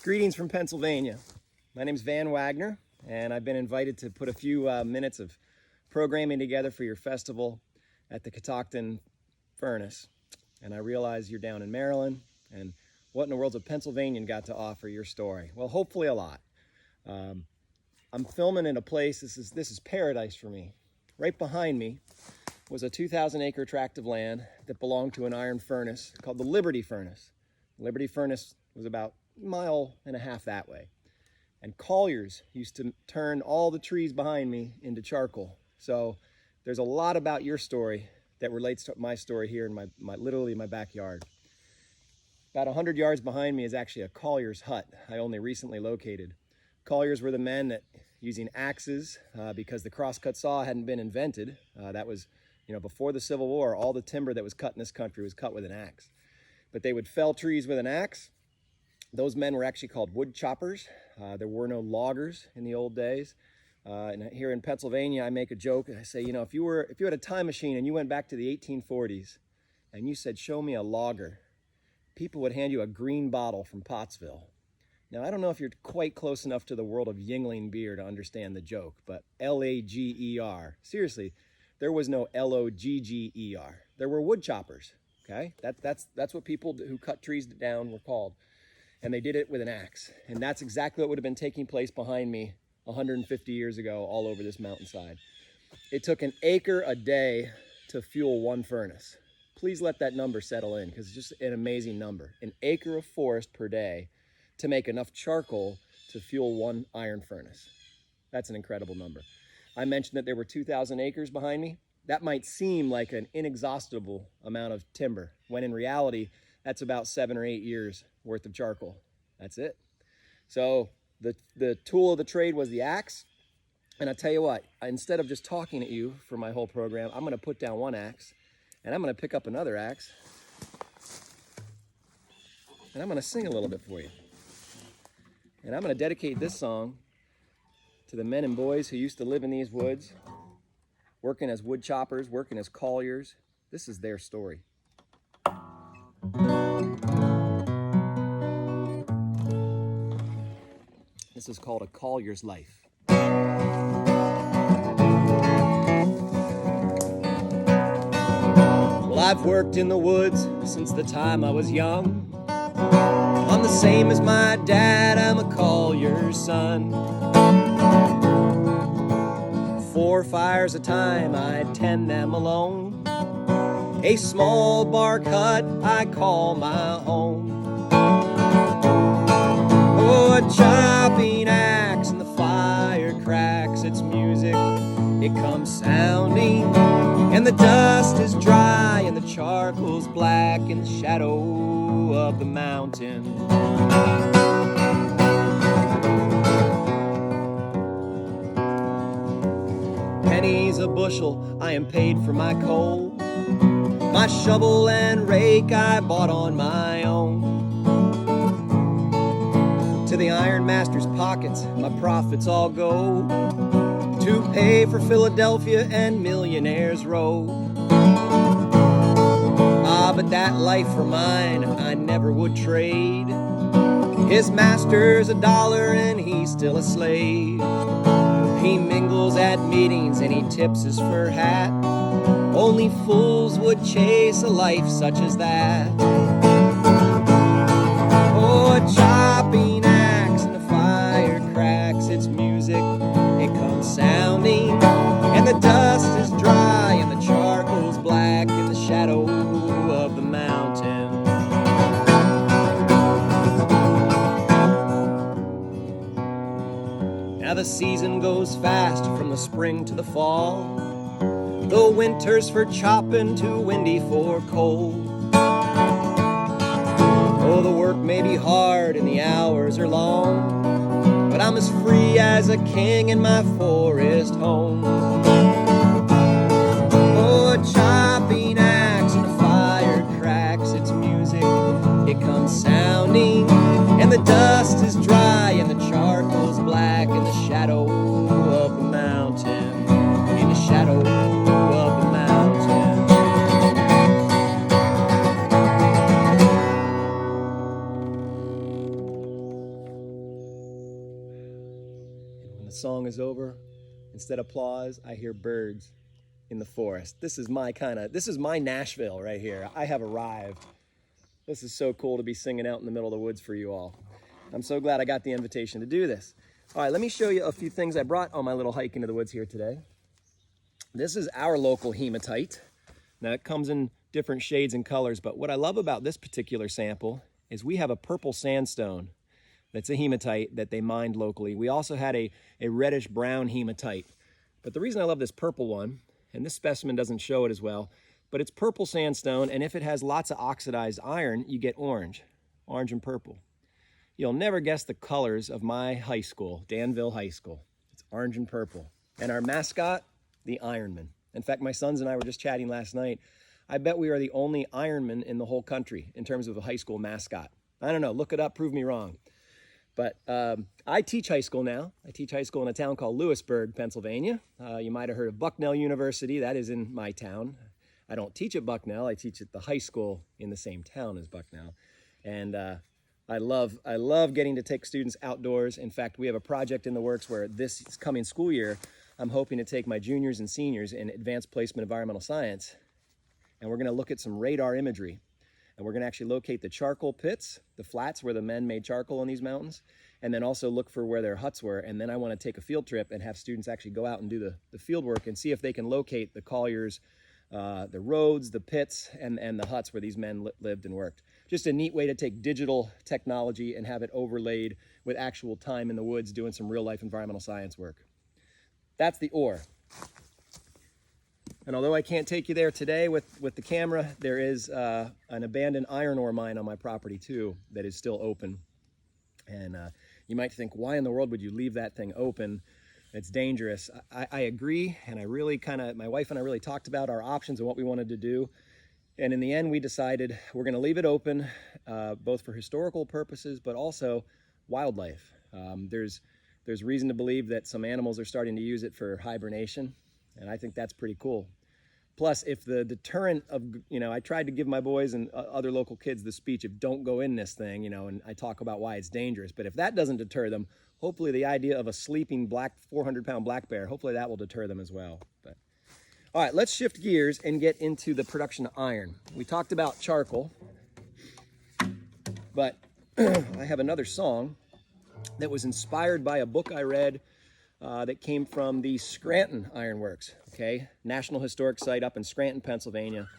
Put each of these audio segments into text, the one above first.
Greetings from Pennsylvania. My name is Wagner, and I've been invited to put a few minutes of programming together for your festival at the Catoctin furnace. And I realize you're down in Maryland, and what in the world's a Pennsylvanian got to offer your story? Well, hopefully a lot. I'm filming in a place, this is paradise for me. Right behind me was a 2,000-acre tract of land that belonged to an iron furnace called the Liberty Furnace. The Liberty Furnace was about a mile and a half that way. And colliers used to turn all the trees behind me into charcoal. So there's a lot about your story that relates to my story here in literally my backyard. About 100 yards behind me is actually a collier's hut I only recently located. Colliers were the men that, using axes, because the crosscut saw hadn't been invented, that was, before the Civil War, all the timber that was cut in this country was cut with an axe. But they would fell trees with an axe. Those men were actually called wood choppers. There were no loggers in the old days. And here in Pennsylvania, I make a joke. I say, if you had a time machine and you went back to the 1840s and you said, "Show me a logger," people would hand you a green bottle from Pottsville. Now, I don't know if you're quite close enough to the world of Yingling beer to understand the joke, but L-A-G-E-R. Seriously, there was no L-O-G-G-E-R. There were wood choppers, okay? That's what people who cut trees down were called. And they did it with an axe. And that's exactly what would have been taking place behind me 150 years ago all over this mountainside. It took an acre a day to fuel one furnace. Please let that number settle in, because it's just an amazing number. An acre of forest per day to make enough charcoal to fuel one iron furnace. That's an incredible number. I mentioned that there were 2,000 acres behind me. That might seem like an inexhaustible amount of timber, when in reality, that's about 7 or 8 years worth of charcoal. That's it. So the tool of the trade was the axe. And I tell you what, instead of just talking at you for my whole program, I'm going to put down one axe, and I'm going to pick up another axe, and I'm going to sing a little bit for you. And I'm going to dedicate this song to the men and boys who used to live in these woods, working as wood choppers, working as colliers. This is their story. This is called A Collier's Life. Well, I've worked in the woods since the time I was young. I'm the same as my dad, I'm a collier's son. 4 fires a time, I tend them alone. A small bark hut I call my home. Oh, a chopping axe and the fire cracks its music. It comes sounding, and the dust is dry, and the charcoal's black in the shadow of the mountain. Pennies a bushel, I am paid for my coal. My shovel and rake I bought on my own. To the iron master's pockets my profits all go, to pay for Philadelphia and Millionaires Row. Ah, but that life for mine I never would trade. His master's $1 and he's still a slave. He mingles at meetings and he tips his fur hat. Only fools would chase a life such as that. Oh, a chopping axe and the fire cracks its music. It comes sounding, and the dust is dry, and the charcoal's black in the shadow of the mountain. Now the season goes fast from the spring to the fall. The winter's for chopping, too windy for cold. Oh, the work may be hard and the hours are long, but I'm as free as a king in my forest home. Oh, a chopping axe and the fire cracks its music. It comes sounding, and the dust is dry, and the charcoal's black in the shadow of the mountain. In the shadow of the mountain. the song is over, instead of applause, I hear birds in the forest. This is my Nashville right here. I have arrived. This is so cool to be singing out in the middle of the woods for you all. I'm so glad I got the invitation to do this. All right, let me show you a few things I brought on my little hike into the woods here today. This is our local hematite. Now it comes in different shades and colors, but what I love about this particular sample is we have a purple sandstone that's a hematite that they mined locally. We also had a reddish brown hematite. But the reason I love this purple one, and this specimen doesn't show it as well, but it's purple sandstone, and if it has lots of oxidized iron, you get orange and purple. You'll never guess the colors of my high school, Danville High School. It's orange and purple. And our mascot, the Ironman. In fact, my sons and I were just chatting last night. I bet we are the only Ironman in the whole country in terms of a high school mascot. I don't know, look it up, prove me wrong. But I teach high school now. I teach high school in a town called Lewisburg, Pennsylvania. You might have heard of Bucknell University. That is in my town. I don't teach at Bucknell. I teach at the high school in the same town as Bucknell. And I love getting to take students outdoors. In fact, we have a project in the works where this coming school year, I'm hoping to take my juniors and seniors in advanced placement environmental science, and we're going to look at some radar imagery. And we're going to actually locate the charcoal pits, the flats where the men made charcoal on these mountains, and then also look for where their huts were. And then I want to take a field trip and have students actually go out and do the field work and see if they can locate the colliers, the roads, the pits, and the huts where these men lived and worked. Just a neat way to take digital technology and have it overlaid with actual time in the woods doing some real life environmental science work. That's the ore. And although I can't take you there today with the camera, there is an abandoned iron ore mine on my property too that is still open. And you might think, why in the world would you leave that thing open? It's dangerous. I agree, and my wife and I really talked about our options and what we wanted to do. And in the end, we decided we're going to leave it open, both for historical purposes, but also wildlife. There's reason to believe that some animals are starting to use it for hibernation, and I think that's pretty cool. Plus, if the deterrent of, I tried to give my boys and other local kids the speech of don't go in this thing, and I talk about why it's dangerous. But if that doesn't deter them, hopefully the idea of a sleeping 400-pound black bear, hopefully that will deter them as well. But all right, let's shift gears and get into the production of iron. We talked about charcoal, but I have another song that was inspired by a book I read that came from the Scranton Ironworks, National Historic Site up in Scranton, Pennsylvania.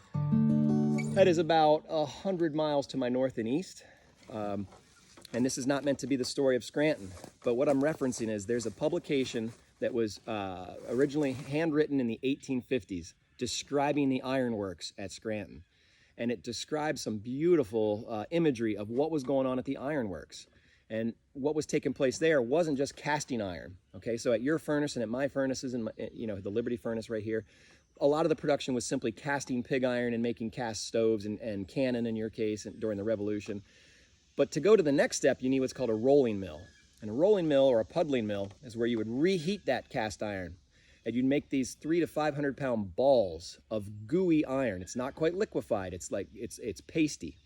That is about 100 miles to my north and east. And this is not meant to be the story of Scranton, but what I'm referencing is there's a publication that was originally handwritten in the 1850s describing the ironworks at Scranton. And it describes some beautiful imagery of what was going on at the ironworks. And what was taking place there wasn't just casting iron, So at your furnace and at my furnaces and the Liberty furnace right here, a lot of the production was simply casting pig iron and making cast stoves and cannon in your case during the Revolution. But to go to the next step, you need what's called a rolling mill. And a rolling mill or a puddling mill is where you would reheat that cast iron. And you'd make these 300 to 500 pound balls of gooey iron. It's not quite liquefied. It's pasty.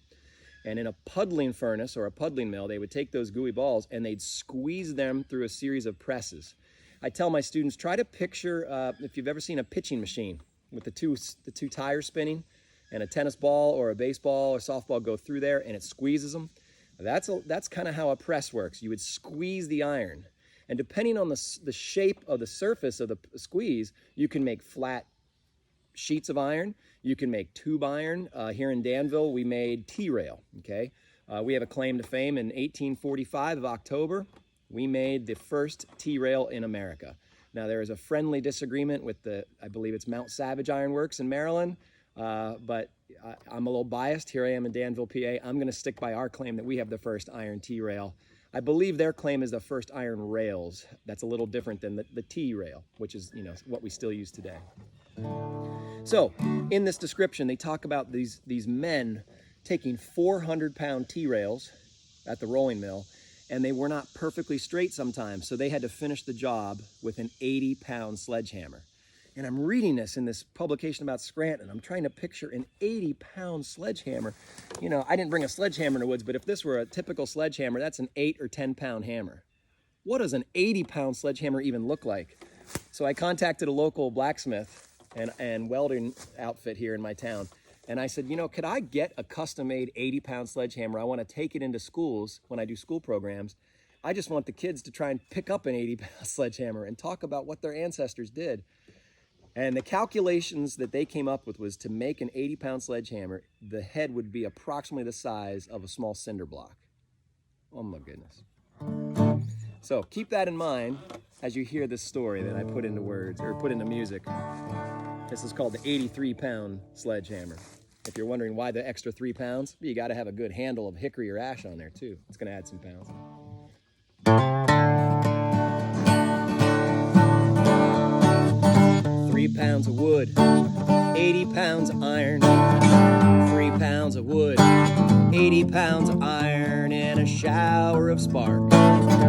And in a puddling furnace or a puddling mill, they would take those gooey balls and they'd squeeze them through a series of presses. I tell my students, try to picture if you've ever seen a pitching machine with the two tires spinning and a tennis ball or a baseball or softball go through there and it squeezes them. That's kind of how a press works. You would squeeze the iron. And depending on the shape of the surface of the squeeze, you can make flat sheets of iron. You can make tube iron. Here in Danville, we made T-rail, We have a claim to fame in 1845 of October. We made the first T-rail in America. Now, there is a friendly disagreement with I believe it's Mount Savage Ironworks in Maryland, but I'm a little biased. Here I am in Danville, PA. I'm going to stick by our claim that we have the first iron T-rail. I believe their claim is the first iron rails. That's a little different than the T-rail, which is what we still use today. So in this description, they talk about these men taking 400-pound T-rails at the rolling mill, and they were not perfectly straight sometimes, so they had to finish the job with an 80-pound sledgehammer. And I'm reading this in this publication about Scranton. I'm trying to picture an 80-pound sledgehammer. I didn't bring a sledgehammer in the woods, but if this were a typical sledgehammer, that's an 8 or 10-pound hammer. what does an 80-pound sledgehammer even look like? So I contacted a local blacksmith and welding outfit here in my town. And I said, you know, could I get a custom-made 80-pound sledgehammer? I want to take it into schools when I do school programs. I just want the kids to try and pick up an 80-pound sledgehammer and talk about what their ancestors did. And the calculations that they came up with was to make an 80-pound sledgehammer, the head would be approximately the size of a small cinder block. Oh my goodness. So keep that in mind as you hear this story that I put into words, or put into music. This is called the 83-pound sledgehammer. If you're wondering why the extra 3 pounds, you got to have a good handle of hickory or ash on there too. It's going to add some pounds. 3 pounds of wood, 80 pounds of iron. 3 pounds of wood, 80 pounds of iron, and a shower of spark,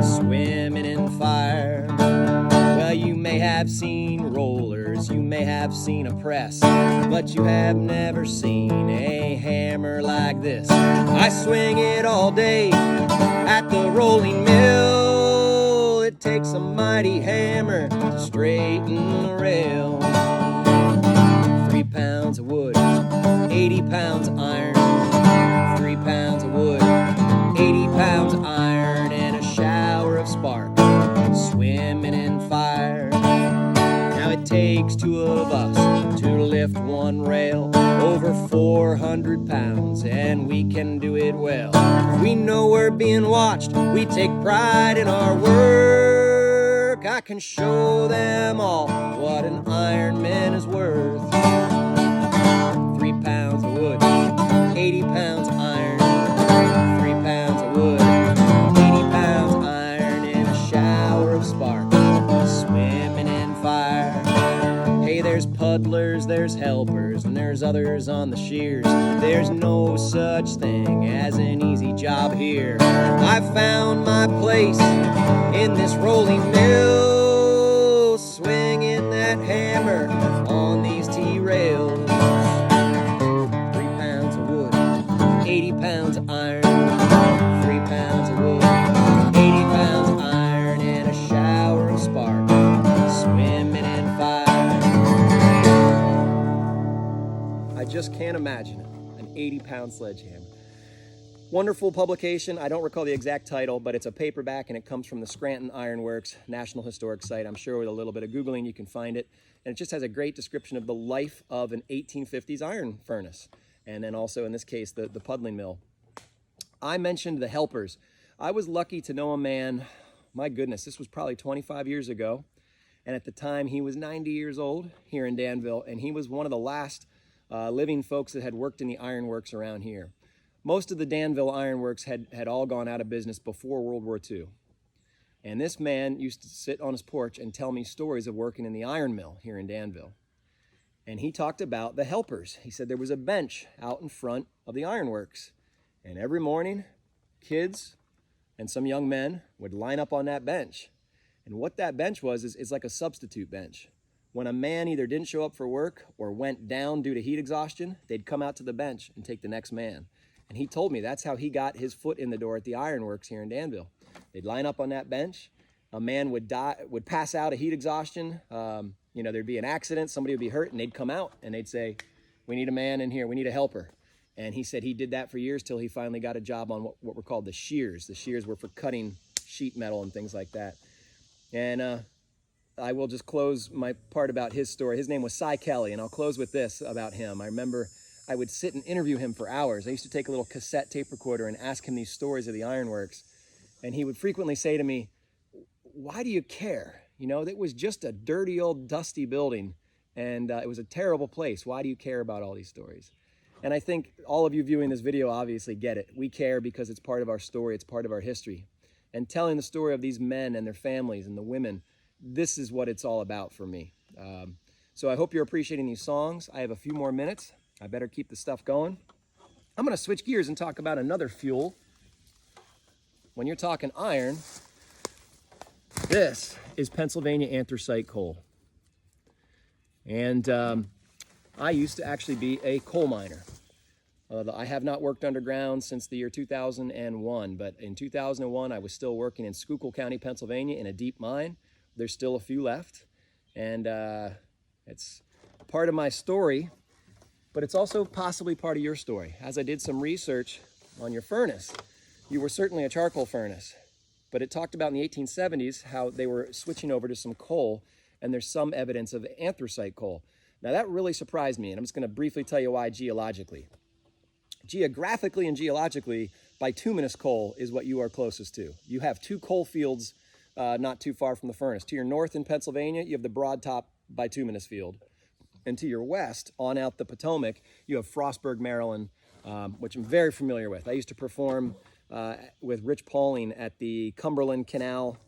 swimming in fire. Well, you may have seen rollers, you may have seen a press, but you have never seen a hammer like this. I swing it all day at the rolling mill. It takes a mighty hammer to straighten the rail. 3 pounds of wood, 80 pounds of iron. 3 pounds of wood, 80 pounds of iron, and a shower of spark, swimming in fire. Now it takes 2 of us to lift one rail, over 400 pounds, and we can do it well. We know we're being watched, we take pride in our work. I can show them all what an Ironman is worth. 3 pounds of wood, 80 pounds of iron. 3 pounds of wood, 80 pounds of iron, and a shower of spark, swimming in fire. Hey, there's puddlers, there's helpers, and there's others on the shears. There's no such thing as an easy job here. I found my place in this rolling mill, swinging that hammer on these T-rails. 3 pounds of wood, 80 pounds of iron. 3 pounds of wood, 80 pounds of iron, and a shower of spark, swimming in fire. I just can't imagine it, an 80-pound sledgehammer. Wonderful publication. I don't recall the exact title, but it's a paperback, and it comes from the Scranton Iron Works National Historic Site. I'm sure with a little bit of Googling you can find it. And it just has a great description of the life of an 1850s iron furnace. And then also, in this case, the puddling mill. I mentioned the helpers. I was lucky to know a man, my goodness, this was probably 25 years ago. And at the time, he was 90 years old here in Danville, and he was one of the last living folks that had worked in the ironworks around here. Most of the Danville ironworks had all gone out of business before World War II. And this man used to sit on his porch and tell me stories of working in the iron mill here in Danville. And he talked about the helpers. He said there was a bench out in front of the ironworks. And every morning, kids and some young men would line up on that bench. And what that bench was is like a substitute bench. When a man either didn't show up for work or went down due to heat exhaustion, they'd come out to the bench and take the next man. And he told me that's how he got his foot in the door at the ironworks here in Danville. They'd line up on that bench. A man would pass out of heat exhaustion. There'd be an accident, somebody would be hurt, and they'd come out and they'd say, "We need a man in here, we need a helper." And he said he did that for years till he finally got a job on what were called the shears. The shears were for cutting sheet metal and things like that. And I will just close my part about his story. His name was Cy Kelly, and I'll close with this about him. I remember I would sit and interview him for hours. I used to take a little cassette tape recorder and ask him these stories of the ironworks. And he would frequently say to me, "Why do you care? You know, it was just a dirty old dusty building, and it was a terrible place. Why do you care about all these stories?" And I think all of you viewing this video obviously get it. We care because it's part of our story, it's part of our history. And telling the story of these men and their families and the women, this is what it's all about for me. So I hope you're appreciating these songs. I have a few more minutes. I better keep the stuff going. I'm going to switch gears and talk about another fuel. When you're talking iron, this is Pennsylvania anthracite coal. And I used to actually be a coal miner. I have not worked underground since the year 2001, but in 2001 I was still working in Schuylkill County, Pennsylvania in a deep mine. There's still a few left, and it's part of my story, but it's also possibly part of your story. As I did some research on your furnace, you were certainly a charcoal furnace, but it talked about in the 1870s how they were switching over to some coal, and there's some evidence of anthracite coal. Now that really surprised me, and I'm just going to briefly tell you why geologically. Geographically and geologically, bituminous coal is what you are closest to. You have two coal fields not too far from the furnace. To your north in Pennsylvania, you have the Broad Top bituminous field. And to your west, on out the Potomac, you have Frostburg, Maryland, which I'm very familiar with. I used to perform with Rich Pauling at the Cumberland Canal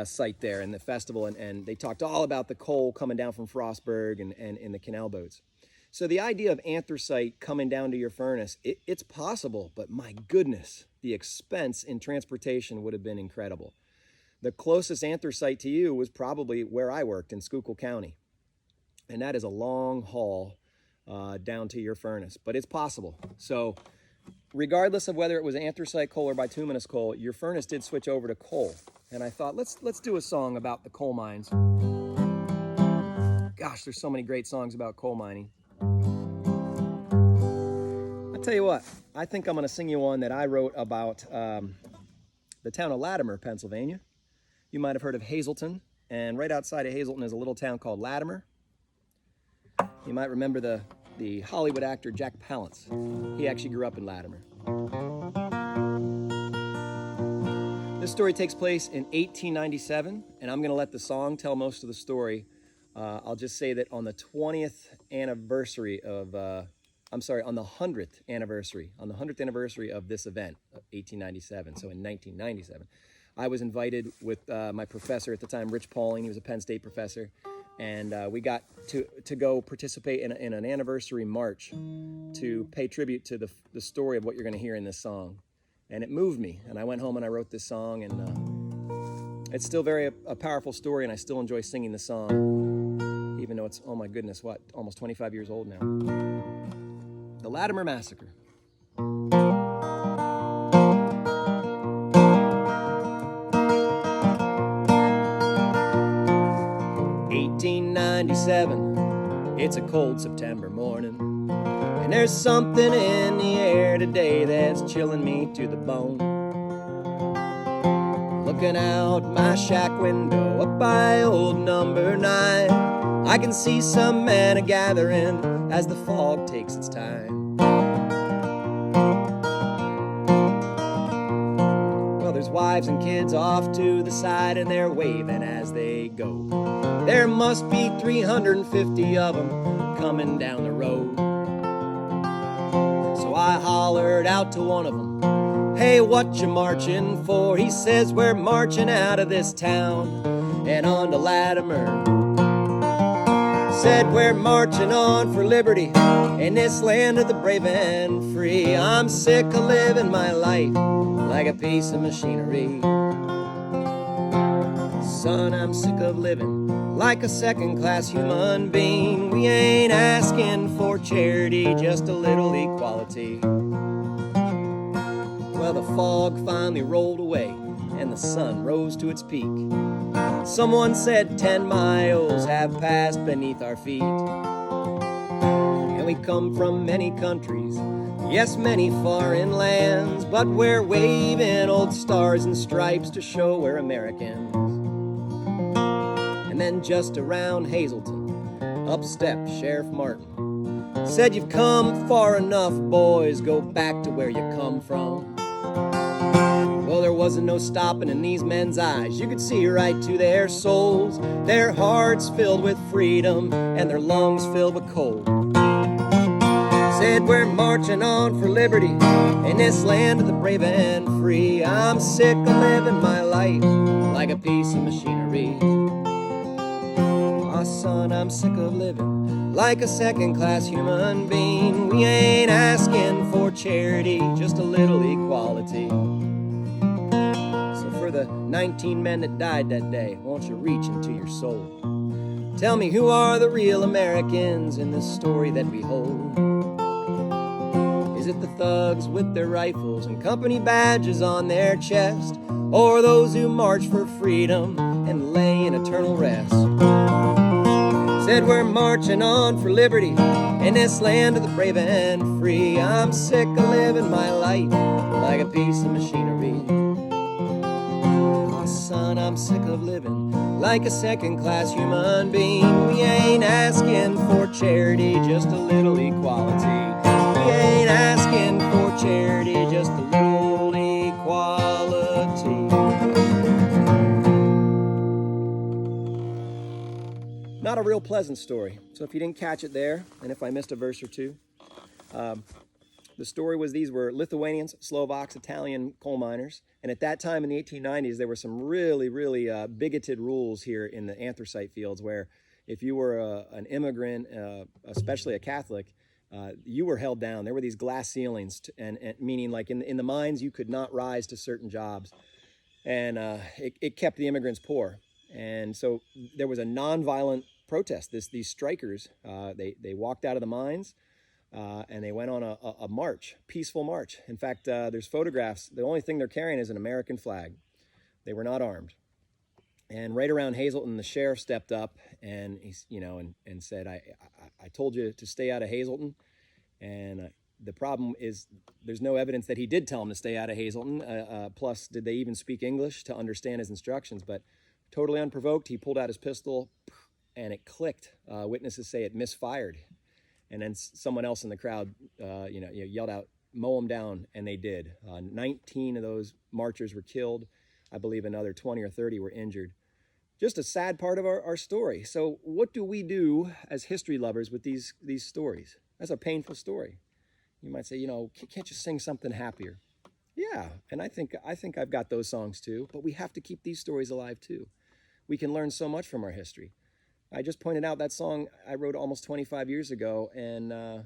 site there in the festival, and they talked all about the coal coming down from Frostburg and in the canal boats. So the idea of anthracite coming down to your furnace, it's possible, but my goodness, the expense in transportation would have been incredible. The closest anthracite to you was probably where I worked in Schuylkill County. And that is a long haul down to your furnace, but it's possible. So regardless of whether it was anthracite coal or bituminous coal, your furnace did switch over to coal. And I thought, let's do a song about the coal mines. Gosh, there's so many great songs about coal mining. I'll tell you what, I think I'm going to sing you one that I wrote about the town of Latimer, Pennsylvania. You might have heard of Hazleton, and right outside of Hazleton is a little town called Latimer. You might remember the Hollywood actor Jack Palance. He actually grew up in Latimer. This story takes place in 1897, and I'm going to let the song tell most of the story. I'll just say that on the 20th anniversary of, on the 100th anniversary of this event, 1897, so in 1997, I was invited with my professor at the time, Rich Pauling. He was a Penn State professor, and we got to go participate in an anniversary march to pay tribute to the story of what you're going to hear in this song. And it moved me, and I went home and I wrote this song, and it's still a powerful story, and I still enjoy singing the song, even though it's, oh my goodness, almost 25 years old now. The Latimer Massacre. 1897, it's a cold September morning, and there's something in the air today that's chilling me to the bone. Looking out my shack window up by old number 9, I can see some men a-gathering as the fog takes its time. Well, there's wives and kids off to the side, and they're waving as they go. There must be 350 of them coming down the road. So I hollered out to one of them, "Hey, what you marching for?" He says, "We're marching out of this town and on to Latimer." Said, "We're marching on for liberty in this land of the brave and free. I'm sick of living my life like a piece of machinery. Son, I'm sick of living like a second-class human being. We ain't asking for charity, just a little equality." Well, the fog finally rolled away and the sun rose to its peak. Someone said 10 miles have passed beneath our feet. And we come from many countries, yes, many foreign lands, but we're waving old stars and stripes to show we're Americans. And then just around Hazleton, up stepped Sheriff Martin. Said, "You've come far enough, boys, go back to where you come from." Well, there wasn't no stopping in these men's eyes. You could see right to their souls, their hearts filled with freedom and their lungs filled with cold. Said, "We're marching on for liberty in this land of the brave and free. I'm sick of living my life like a piece of machinery. Oh, son, I'm sick of living like a second-class human being. We ain't asking for charity, just a little equality." So for the 19 men that died that day, won't you reach into your soul? Tell me, who are the real Americans in this story that we hold? Is at the thugs with their rifles and company badges on their chest, or those who march for freedom and lay in eternal rest. Said we're marching on for liberty in this land of the brave and free. I'm sick of living my life like a piece of machinery. Oh, son, I'm sick of living like a second-class human being. We ain't asking for charity, just a little equality. We ain't asking for charity, just a little equality. Not a real pleasant story. So if you didn't catch it there, and if I missed a verse or two, the story was these were Lithuanians, Slovaks, Italian coal miners. And at that time in the 1890s, there were some really, really bigoted rules here in the anthracite fields where if you were an immigrant, especially a Catholic, you were held down. There were these glass ceilings, and meaning like in the mines, you could not rise to certain jobs. And it kept the immigrants poor. And so there was a nonviolent protest. These strikers, they walked out of the mines and they went on a march, peaceful march. In fact, there's photographs. The only thing they're carrying is an American flag. They were not armed. And right around Hazleton, the sheriff stepped up and he's, and said, I told you to stay out of Hazleton. And the problem is there's no evidence that he did tell him to stay out of Hazleton. Plus, did they even speak English to understand his instructions? But totally unprovoked, he pulled out his pistol and it clicked. Witnesses say it misfired. And then someone else in the crowd, yelled out, "Mow them down," and they did. 19 of those marchers were killed. I believe another 20 or 30 were injured. Just a sad part of our story. So what do we do as history lovers with these stories? That's a painful story. You might say, can't you sing something happier? Yeah, and I think I've got those songs too, but we have to keep these stories alive too. We can learn so much from our history. I just pointed out that song I wrote almost 25 years ago, and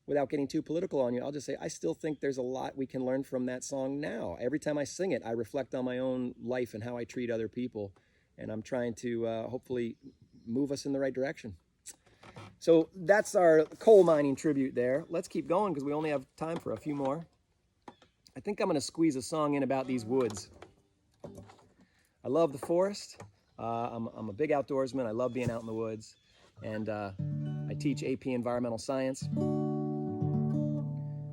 without getting too political on you, I'll just say I still think there's a lot we can learn from that song now. Every time I sing it, I reflect on my own life and how I treat other people, and I'm trying to hopefully move us in the right direction. So that's our coal mining tribute there. Let's keep going because we only have time for a few more. I think I'm going to squeeze a song in about these woods. I love the forest. I'm a big outdoorsman. I love being out in the woods. And I teach AP Environmental Science.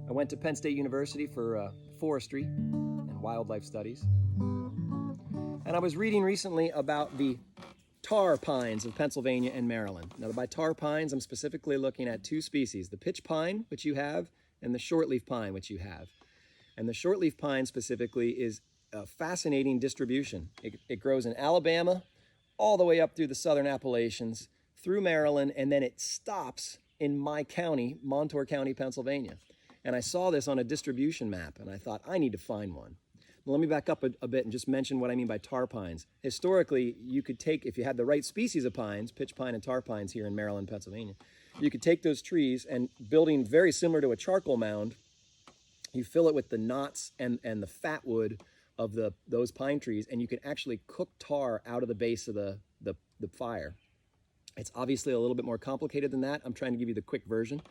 I went to Penn State University for forestry and wildlife studies. And I was reading recently about the tar pines of Pennsylvania and Maryland. Now, by tar pines, I'm specifically looking at two species, the pitch pine, which you have, and the shortleaf pine, which you have. And the shortleaf pine specifically is a fascinating distribution. It grows in Alabama, all the way up through the southern Appalachians, through Maryland, and then it stops in my county, Montour County, Pennsylvania. And I saw this on a distribution map, and I thought, I need to find one. Well, let me back up a bit and just mention what I mean by tar pines. Historically, you could take, if you had the right species of pines, pitch pine and tar pines here in Maryland, Pennsylvania, you could take those trees and building very similar to a charcoal mound, you fill it with the knots and the fat wood of those pine trees, and you can actually cook tar out of the base of the fire. It's obviously a little bit more complicated than that. I'm trying to give you the quick version.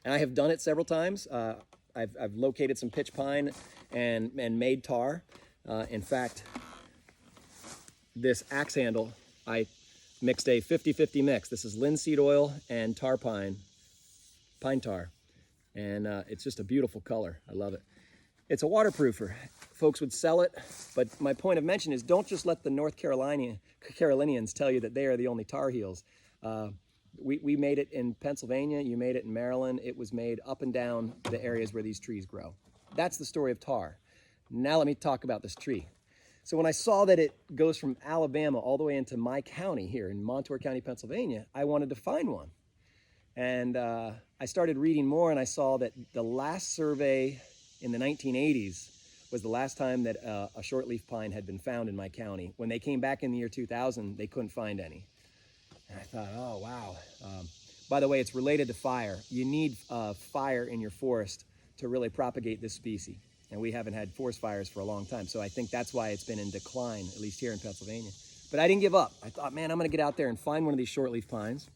And I have done it several times. I've located some pitch pine and made tar. In fact, this axe handle, I mixed a 50-50 mix. This is linseed oil and tar pine tar. And it's just a beautiful color. I love it. It's a waterproofer. Folks would sell it, but my point of mention is don't just let the North Carolinians tell you that they are the only Tar Heels. We made it in Pennsylvania, you made it in Maryland. It was made up and down the areas where these trees grow. That's the story of tar. Now let me talk about this tree. So when I saw that it goes from Alabama all the way into my county here in Montour County, Pennsylvania, I wanted to find one. And I started reading more, and I saw that the last survey in the 1980s was the last time that a shortleaf pine had been found in my county. When they came back in the year 2000, they couldn't find any. And I thought, oh, wow. By the way, it's related to fire. You need fire in your forest to really propagate this species. And we haven't had forest fires for a long time. So I think that's why it's been in decline, at least here in Pennsylvania. But I didn't give up. I thought, man, I'm going to get out there and find one of these shortleaf pines.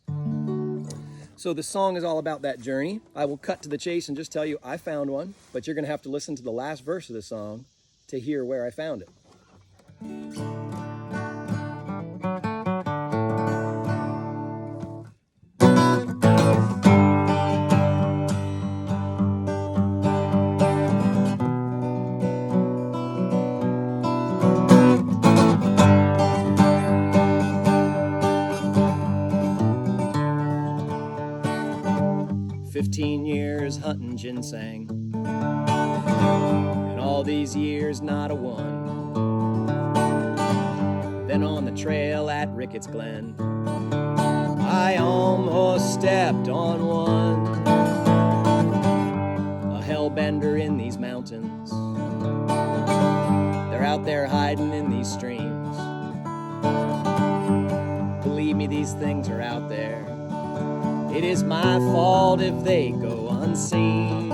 So the song is all about that journey. I will cut to the chase and just tell you I found one, but you're going to have to listen to the last verse of the song to hear where I found it. 15 years hunting ginseng, and all these years not a one. Then on the trail at Ricketts Glen, I almost stepped on one. A hellbender in these mountains, they're out there hiding in these streams. Believe me, these things are out there. It is my fault if they go unseen.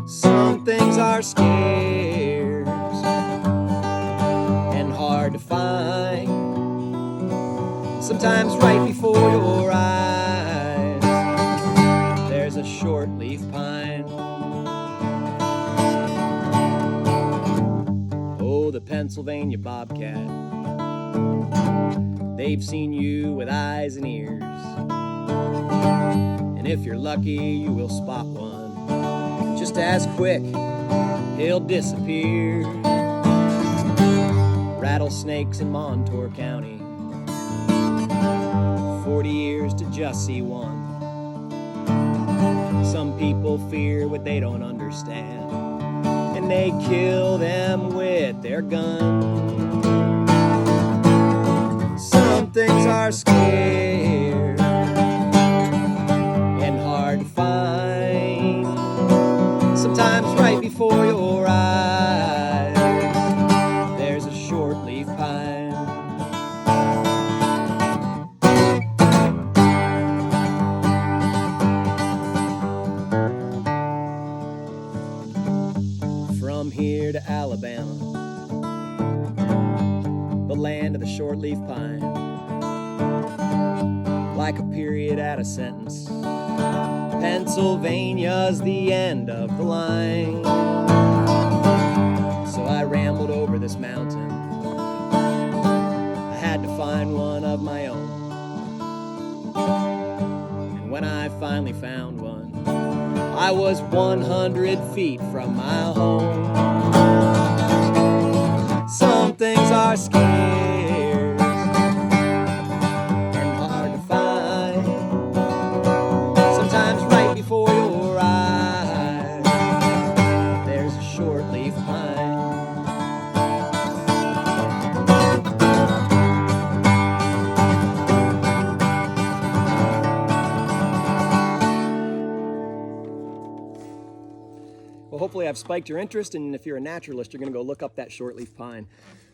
Some things are scarce and hard to find. Sometimes right before your eyes, there's a short-leaf pine. Oh, the Pennsylvania bobcat, they've seen you with eyes and ears. And if you're lucky, you will spot one. Just as quick, he'll disappear. Rattlesnakes in Montour County, 40 years to just see one. Some people fear what they don't understand, and they kill them with their guns. Some things are scarce and hard to find. Sometimes right before your eyes, there's a short-leaf pine. From here to Alabama, the land of the short-leaf pine, like a period at a sentence, Pennsylvania's the end of the line. So I rambled over this mountain, I had to find one of my own. And when I finally found one, I was 100 feet from my home. Some things are scarce and hard to find. Sometimes right before your eyes, there's a short-leaf pine. Well, hopefully I've spiked your interest, and if you're a naturalist, you're going to go look up that shortleaf pine.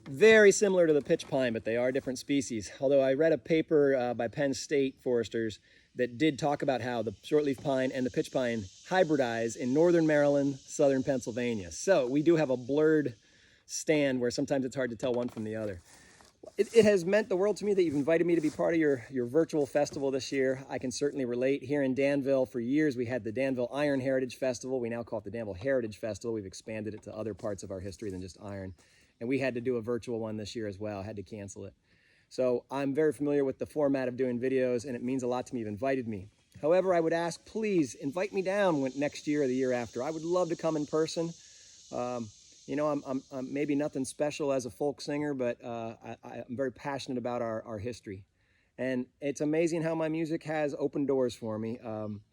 Very similar to the pitch pine, but they are different species. Although I read a paper by Penn State foresters that did talk about how the shortleaf pine and the pitch pine hybridize in northern Maryland, southern Pennsylvania. So we do have a blurred stand where sometimes it's hard to tell one from the other. It has meant the world to me that you've invited me to be part of your virtual festival this year. I can certainly relate. Here in Danville, for years, we had the Danville Iron Heritage Festival. We now call it the Danville Heritage Festival. We've expanded it to other parts of our history than just iron. And we had to do a virtual one this year as well. I had to cancel it. So I'm very familiar with the format of doing videos, and it means a lot to me you've invited me. However, I would ask, please invite me down next year or the year after. I would love to come in person. You know, I'm maybe nothing special as a folk singer, but I'm very passionate about our history. And it's amazing how my music has opened doors for me.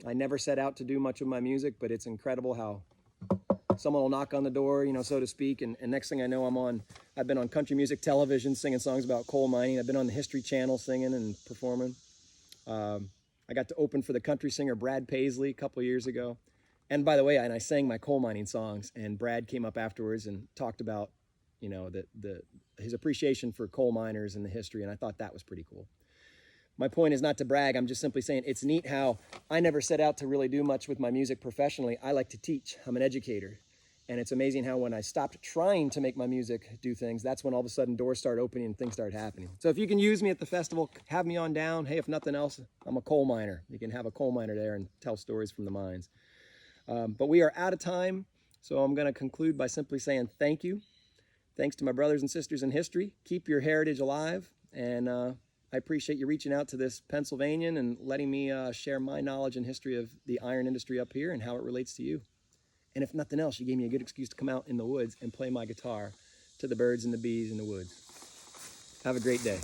I never set out to do much of my music, but it's incredible how someone will knock on the door, you know, so to speak, and next thing I know, I've been on country music television singing songs about coal mining. I've been on the History Channel singing and performing. I got to open for the country singer Brad Paisley a couple of years ago. And by the way, I sang my coal mining songs, and Brad came up afterwards and talked about, you know, his appreciation for coal miners and the history, and I thought that was pretty cool. My point is not to brag. I'm just simply saying it's neat how I never set out to really do much with my music professionally. I like to teach. I'm an educator. And it's amazing how when I stopped trying to make my music do things, that's when all of a sudden doors start opening and things start happening. So if you can use me at the festival, have me on down. Hey, if nothing else, I'm a coal miner. You can have a coal miner there and tell stories from the mines. But we are out of time, so I'm going to conclude by simply saying thank you. Thanks to my brothers and sisters in history. Keep your heritage alive, and I appreciate you reaching out to this Pennsylvanian and letting me share my knowledge and history of the iron industry up here and how it relates to you. And if nothing else, you gave me a good excuse to come out in the woods and play my guitar to the birds and the bees in the woods. Have a great day.